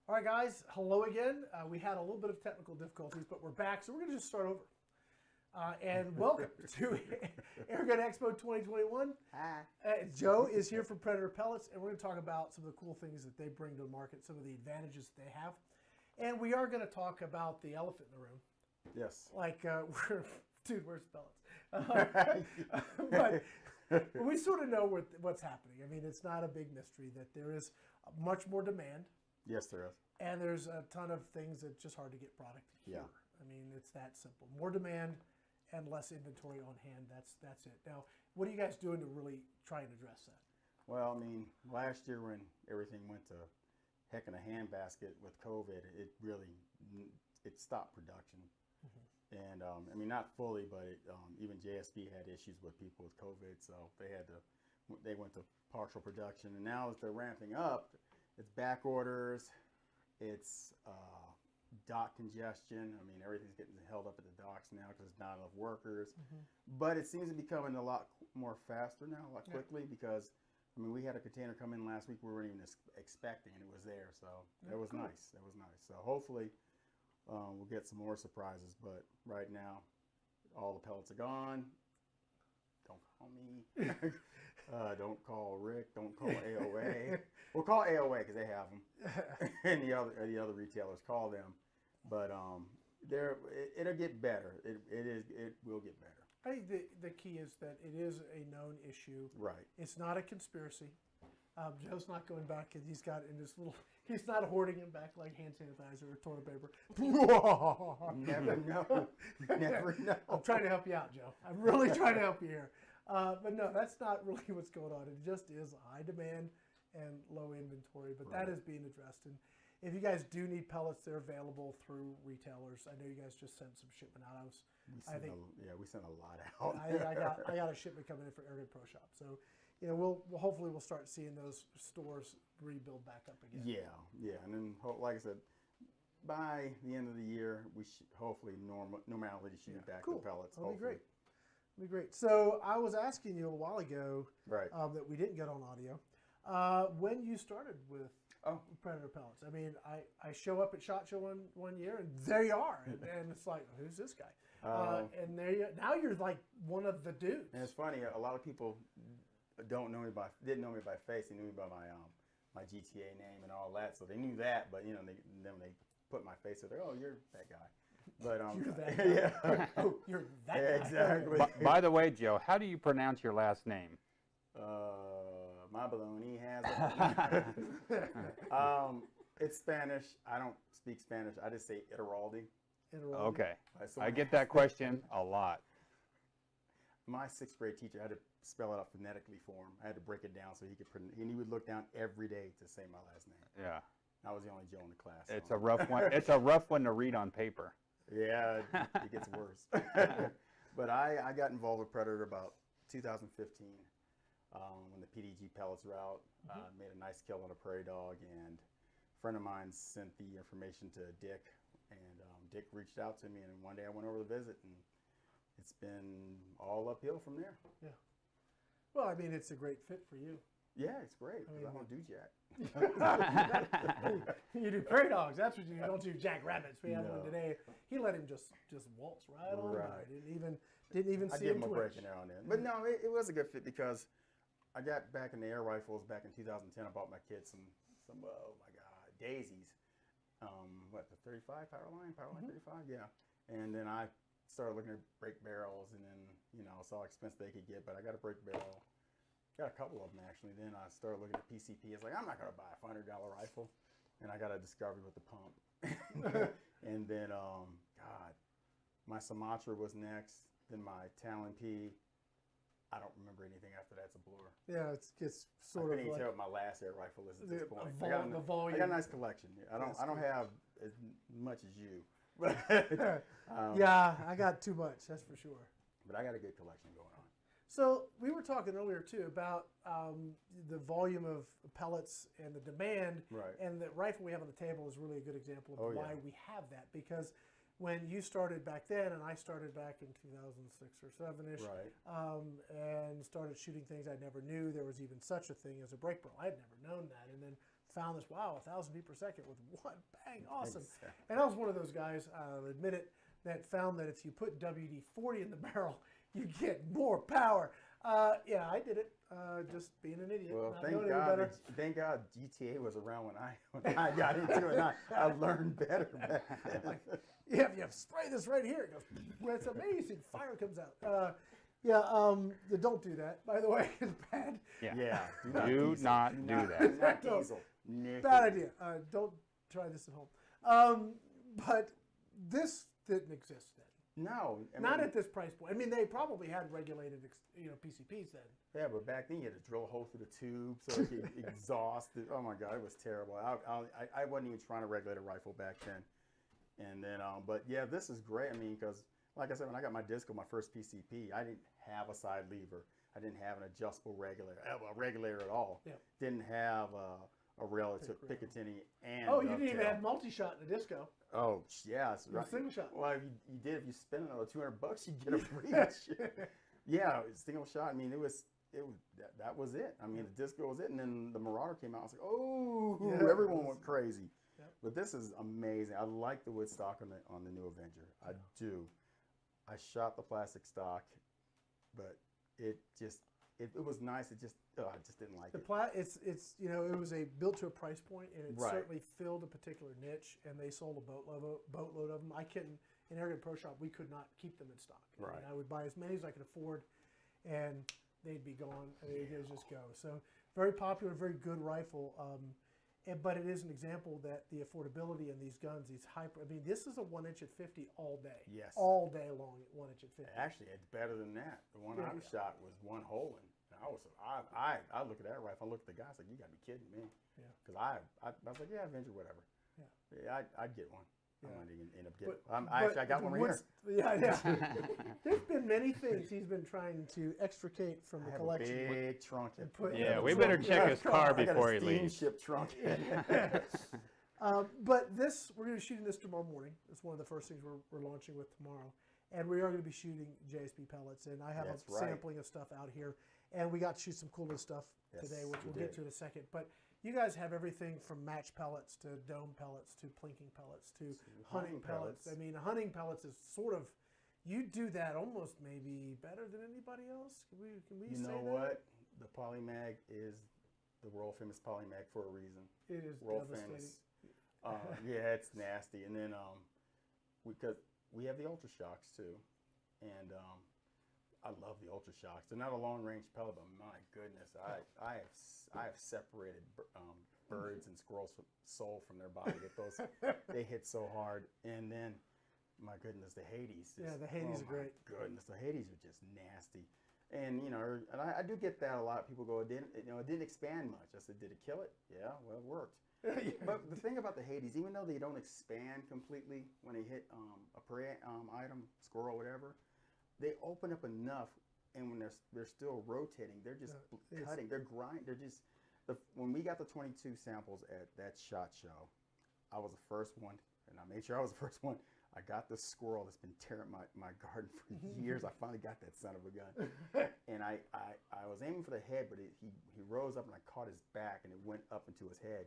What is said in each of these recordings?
All right, guys, hello again. We had a little bit of technical difficulties, but we're back, so we're going to just start over. And welcome to Airgun Expo 2021. Hi. Joe is here from Predator Pellets, and we're going to talk about some of the cool things that they bring to the market, some of the advantages that they have. And we are going to talk about the elephant in the room. Yes. Like, dude, where's the pellets? But we sort of know what's happening. I mean, it's not a big mystery that there is much more demand. Yes, there is. And there's a ton of things that's just hard to get product here. Yeah. I mean, it's that simple. More demand and less inventory on hand. That's it. Now, what are you guys doing to really try and address that? Well, I mean, last year when everything went to heck in a handbasket with COVID, it stopped production. Mm-hmm. And I mean, not fully, but even JSB had issues with people with COVID, so they went to partial production. And now as they're ramping up, it's back orders, it's dock congestion. I mean, everything's getting held up at the docks now because there's not enough workers. Mm-hmm. But it seems to be coming a lot more faster now, a lot quickly, because, I mean, we had a container come in last week we weren't even expecting, and it was there. So that was nice. That was nice. So hopefully we'll get some more surprises. But right now, all the pellets are gone. Don't call me. Don't call Rick. Don't call AOA. We'll call AOA because they have them, and the other retailers call them. But it'll get better. It will get better. I think the key is that it is a known issue. Right. It's not a conspiracy. Joe's not going back and he's not hoarding him back like hand sanitizer or toilet paper. Never know. Never know. I'm trying to help you out, Joe. I'm really trying to help you here. But no, that's not really what's going on. It just is high demand and low inventory, but that is being addressed. And if you guys do need pellets, they're available through retailers. I know you guys just sent some shipment out. We sent a lot out. I got a shipment coming in for Airgun Pro Shop. So, you know, we'll hopefully start seeing those stores rebuild back up again. Yeah, and then like I said, by the end of the year, we should hopefully normality should be back to pellets. That'll be great. That'll be great. So I was asking you a while ago, right, that we didn't get on audio, when you started with Predator Pellets. I mean, I show up at SHOT Show one year, and there you are, and it's like, who's this guy? And now you're like one of the dudes. And it's funny, a lot of people didn't know me by face. They knew me by my GTA name and all that, so they knew that. But you know, they put my face, so they're, oh, you're that guy. But you're that guy. Yeah. Oh, you're that guy. Exactly. By the way, Joe, how do you pronounce your last name? My baloney has it. It's Spanish. I don't speak Spanish. I just say Iturralde. Okay. I get that question a lot. My 6th grade teacher had to spell it out phonetically for him. I had to break it down so he could print it. And he would look down every day to say my last name. Yeah. I was the only Joe in the class. It's a rough one. It's a rough one to read on paper. Yeah, it gets worse. But I got involved with Predator about 2015 when the PDG pellets were out. Made a nice kill on a prairie dog, and a friend of mine sent the information to Dick, and Dick reached out to me, and one day I went over to visit, and it's been all uphill from there. Yeah. Well, I mean, it's a great fit for you. Yeah, it's great. I don't do jack. You do prairie dogs. That's what you do. You don't do jackrabbits. We had one today. He let him just waltz right on by. Didn't even see him twitch. I gave him a break in there on that. But no, it was a good fit because I got back in the air rifles back in 2010. I bought my kids some oh my God, daisies. The 35 Powerline 35, yeah. And then I started looking at break barrels, and then saw how expensive they could get. But I got a break barrel. Got a couple of them actually. Then I started looking at PCP. It's like, I'm not going to buy a $500 rifle. And I got a Discovery with the pump. And then, God, my Sumatra was next. Then my Talon P. I don't remember anything after that. It's a blur. Yeah, it's sort of I couldn't even like tell what my last air rifle is at this point. The volume. I got a nice collection. I don't have as much as you. Yeah, I got too much, that's for sure. But I got a good collection going on. So we were talking earlier too about the volume of pellets and the demand, right. And the rifle we have on the table is really a good example of why we have that, because when you started back then, and I started back in 2006 or 7-ish, Right. and started shooting things I never knew there was even such a thing as a break barrel. I had never known that, and then found this, wow, 1,000 feet per second with one bang, awesome. Exactly. And I was one of those guys, I'll admit it, that found that if you put WD-40 in the barrel, you get more power. Yeah, I did it, just being an idiot. Well, not thank knowing any God, better. thank God GTA was around when I got into it. And I learned better back then. You have spray this right here. It goes, well, it's amazing. Fire comes out. Don't do that, by the way. It's bad. Yeah. Do not do that. Do not Don't. diesel. Bad idea. Don't try this at home. But this didn't exist then. No. Not at this price point. I mean, they probably had regulated, PCPs then. Yeah, but back then you had to drill a hole through the tube so it could exhaust. Oh my God, it was terrible. I wasn't even trying to regulate a rifle back then. And then, but yeah, this is great. I mean, because like I said, when I got my disco, my first PCP, I didn't have a side lever. I didn't have an adjustable regulator at all. Yeah. Didn't have a rail that took Picatinny and Oh, you didn't even dovetail. have multi-shot in the disco. Oh, yeah. That's You right. single shot. Well, if you did, if you spend another $200, you get a breach. Yeah, single shot. I mean, that was it. I mean, the disco was it, and then the Marauder came out. I was like, oh, Yeah, everyone went crazy. Yep. But this is amazing. I like the wood stock on the new Avenger. I do. I shot the plastic stock, but it was nice. I just didn't like it. It's it was built to a price point, and it Right. certainly filled a particular niche, and they sold a boatload of them. I couldn't, in Airgun Pro Shop, we could not keep them in stock. I Right. mean, I would buy as many as I could afford, and they'd be gone. They'd just go. So very popular, very good rifle. But it is an example that the affordability in these guns, this is a 1-inch at 50 all day. Yes. All day long at 1-inch at 50. Actually, it's better than that. The one Yeah, I yeah. shot was one hole in. I look at that rifle. I look at the guy. I was like, you got to be kidding me. Yeah. Because I was like, yeah, Avenger, whatever. Yeah. I'd get one. Yeah. I might even end up getting. But I got the one right here. Yeah. There's been many things he's been trying to extricate from I the have collection. a big trunk. and put- Yeah, the we trunk. better check his car I got before a he leaves. steamship trunk. But we're going to be shooting this tomorrow morning. It's one of the first things we're launching with tomorrow. And we are going to be shooting JSP pellets. And I have That's a right. sampling of stuff out here. And we got to shoot some cooler stuff Yes, today, which we we'll get did. to in a second. But you guys have everything from match pellets to dome pellets to plinking pellets to hunting hunting pellets. pellets. I mean, hunting pellets is sort of, you do that almost maybe better than anybody else. Can we You say know that? what? The Polymag is the world famous Polymag for a reason. It is World devastating. famous. Yeah, it's nasty. And then because we have the Ultra Shocks too, and I love the Ultra Shocks. They're not a long range pellet, but my goodness, I have separated birds and squirrels' soul from their body with those. They hit so hard. And then, my goodness, the Hades. Yeah, the Hades are great. Goodness, the Hades are just nasty. And and I do get that a lot. People go, it didn't expand much. I said, did it kill it? Yeah, well, it worked. But the thing about the Hades, even though they don't expand completely when they hit a prey item, squirrel, whatever, they open up enough, and when they're still rotating, they're just cutting, they're grinding, they're just. When we got the 22 samples at that SHOT Show, I was the first one, and I made sure I was the first one. I got this squirrel that's been tearing my garden for years. I finally got that son of a gun. And I was aiming for the head, but he rose up and I caught his back and it went up into his head.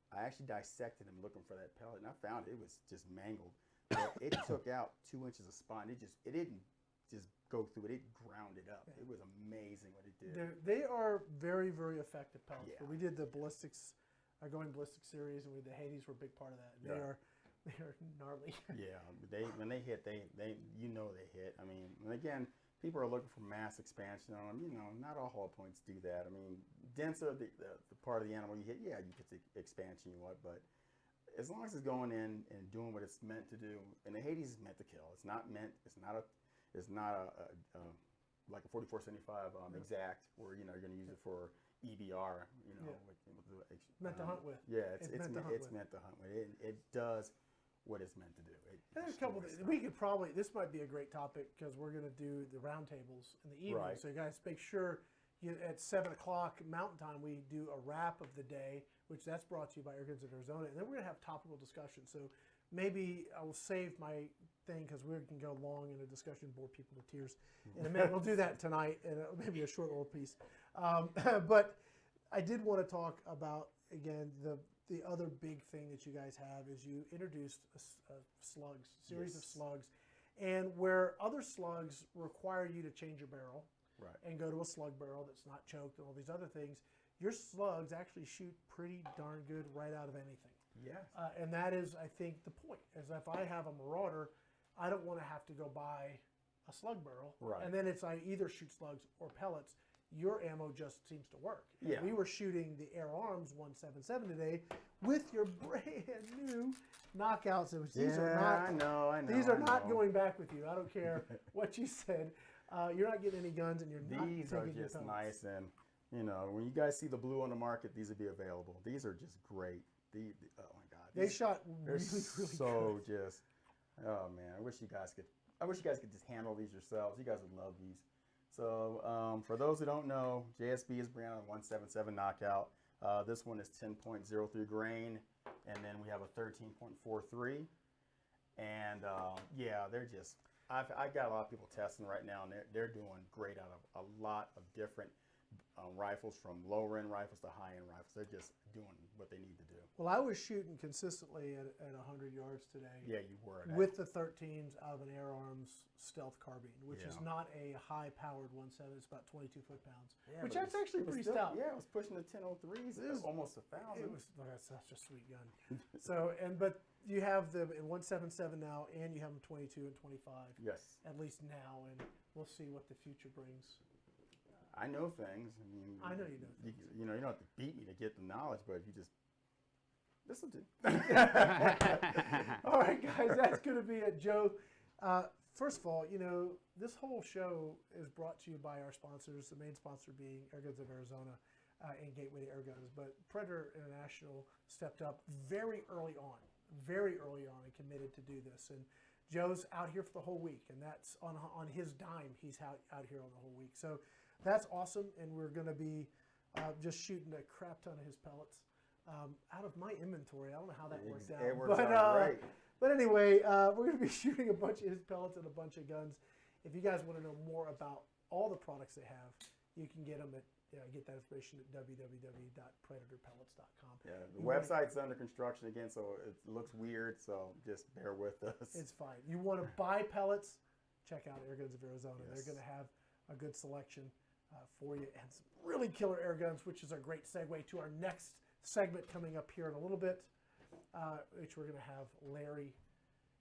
I actually dissected him looking for that pellet and I found it was just mangled. But it took out 2 inches of spine. It didn't just go through it. It ground it up. It was amazing what it did. They are very, very effective pellets. Yeah. We did the ballistics, going ballistic series, and the Hades were a big part of that. And Yeah. They are gnarly. Yeah, when they hit, they they hit. I mean, and again, people are looking for mass expansion on them. Not all hull points do that. I mean, denser the part of the animal you hit, yeah, you get the expansion you want, but as long as it's going in and doing what it's meant to do, and the Hades is meant to kill. It's not like a 4475 exact where you're going to use it for EBR. Meant to hunt with. Yeah, it's meant to hunt with. meant to hunt with. It does what it's meant to do. There's a couple. We could probably. This might be a great topic because we're going to do the roundtables in the evening. Right. So you guys make sure at 7 o'clock Mountain Time, we do a wrap of the day, which that's brought to you by Air Guns of Arizona. And then we're going to have topical discussion. So maybe I will save my thing because we can go long in a discussion, bore people to tears in a minute. We'll do that tonight, and maybe a short little piece. But I did want to talk about, again, the other big thing that you guys have is you introduced a slugs, series of slugs, and where other slugs require you to change your barrel and go to a slug barrel that's not choked and all these other things, your slugs actually shoot pretty darn good right out of anything. Yes. And that is, I think, the point. Is if I have a Marauder, I don't want to have to go buy a slug barrel. Right. And then I either shoot slugs or pellets. Your ammo just seems to work. And Yeah. we were shooting the Air Arms 177 today with your brand new knockouts. These are not. I know. These are not going back with you. I don't care what you said. You're not getting any guns, and you're not These taking are your just pellets. nice, and when you guys see the blue on the market, these will be available. These are just great. Oh my God, They shot they're really, really so good. just. Oh man, I wish you guys could just handle these yourselves. You guys would love these. So for those who don't know, JSB is brand on 177 knockout. This one is 10.03 grain, and then we have a 13.43. And yeah, they're just. I got a lot of people testing right now, and they're doing great out of a lot of different rifles, from lower end rifles to high end rifles. They're just doing what they need to do. Well, I was shooting consistently at 100 yards today. Yeah, you were. With the 13s out of an Air Arms stealth carbine, which is Yeah. not a high-powered 1.7. It's about 22 foot-pounds, Yeah, which but that's actually it was pretty still- stout. Yeah, it was pushing the 1003s. It was almost 1,000. It was that's such a sweet gun. But you have them in 177 now, and you have them 22 and 25. Yes. At least now, and we'll see what the future brings. I know things. I mean, I know you know things. You don't have to beat me to get the knowledge, but if you just listen to. All right, guys, that's going to be it. Joe, first of all, this whole show is brought to you by our sponsors, the main sponsor being Air Guns of Arizona and Gateway to Air Guns. But Predator International stepped up very early on and committed to do this. And Joe's out here for the whole week, and that's on his dime. He's out here on the whole week. So that's awesome, and we're going to be just shooting a crap ton of his pellets out of my inventory. I don't know how that worked out. It works out great. But anyway, we're going to be shooting a bunch of his pellets and a bunch of guns. If you guys want to know more about all the products they have, you can get them get that information at www.predatorpellets.com. Yeah, the website's under construction again, so it looks weird. So just bear with us. It's fine. You want to buy pellets? Check out Air Guns of Arizona. Yes. They're going to have a good selection for you, and some really killer air guns, which is a great segue to our next segment coming up here in a little bit, which we're going to have Larry,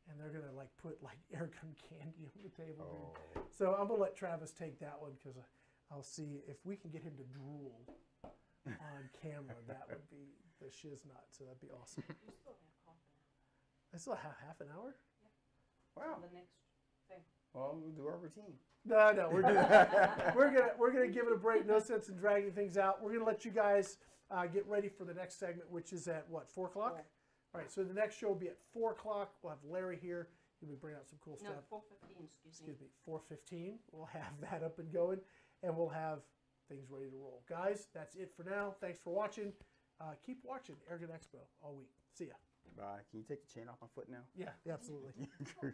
and they're going to put air gun candy on the table here. So I'm going to let Travis take that one because I'll see if we can get him to drool on camera. That would be the shiz nut. So that'd be awesome. I still have half an hour. Wow. The next thing. Well, we'll do our routine. No, we're doing we're gonna give it a break. No sense in dragging things out. We're gonna let you guys get ready for the next segment, which is at what, 4 o'clock? Four. All right. So the next show will be at 4 o'clock. We'll have Larry here. He'll be bringing out some cool No, stuff. 4:15. Excuse me. 4:15. We'll have that up and going, and we'll have things ready to roll. Guys, that's it for now. Thanks for watching. Keep watching Airgun Expo all week. See ya. Bye. Can you take the chain off my foot now? Yeah, absolutely. Can you guys